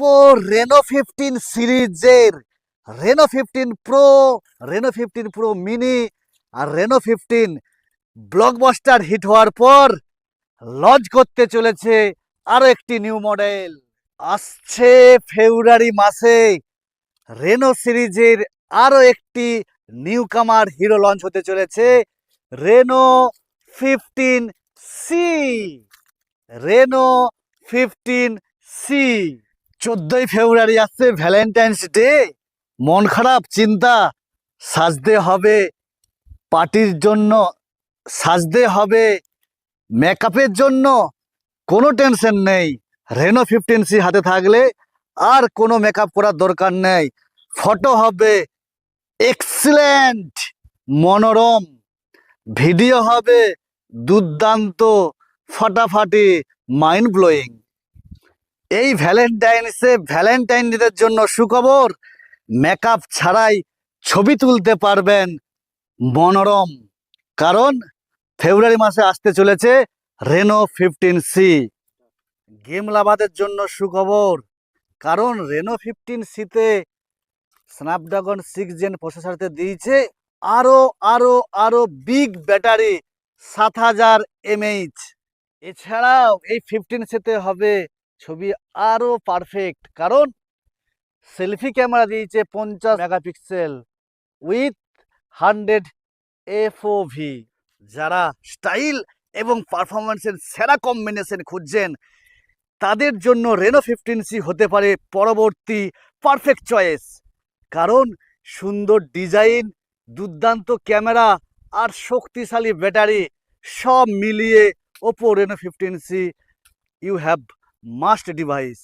Oppo Reno 15 সিরিজের Reno 15 pro, Reno 15 pro mini আর Reno 15 blockbuster hit হওয়ার পর লঞ্চ করতে চলেছে আরো একটি নিউ মডেল। আসছে ফেব্রুয়ারি মাসে রেনো সিরিজের আরো একটি নিউ কামার হিরো লঞ্চ হতে চলেছে, রেনো 15 সি। রেনো 15 সি 14ই ফেব্রুয়ারি আসছে ভ্যালেন্টাইন্স ডে। মন খারাপ, চিন্তা, সাজতে হবে পার্টির জন্য, সাজতে হবে মেকআপের জন্য, কোনো টেনশন নেই। রেনো 15 সি হাতে থাকলে আর কোনো মেকআপ করার দরকার নেই। ফটো হবে এক্সিলেন্ট, মনোরম, ভিডিও হবে দুর্দান্ত, ফাটাফাটি, মাইন্ড ব্লোয়িং। এই ভ্যালেন্টাইন ডের জন্য সুখবর, মেকআপ ছাড়াই ছবি তুলতে পারবেন মনোরম, কারণ ফেব্রুয়ারি মাসে আসতে চলেছে রেনো 15 সি। গেম লাভারদের জন্য সুখবর, কারণ রেনো 15 সিতে স্ন্যাপড্রাগন 6 জেন প্রসেসরতে দিয়েছে আরো আরো আরো বিগ ব্যাটারি 7000 mAh। এছাড়াও এই 15 সিতে হবে ছবি আরো পারফেক্ট, কারণ সেলফি ক্যামেরা দিয়েছে 50 মেগাপিক্সেল উইথ 100 FOV। যারা স্টাইল এবং পারফরমেন্সের সেরা কম্বিনেশন খুঁজছেন তাদের জন্য রেনো 15 সি হতে পারে পরবর্তী পারফেক্ট চয়েস, কারণ সুন্দর ডিজাইন, দুর্দান্ত ক্যামেরা আর শক্তিশালী ব্যাটারি সব মিলিয়ে Oppo Reno 15 C you have must device.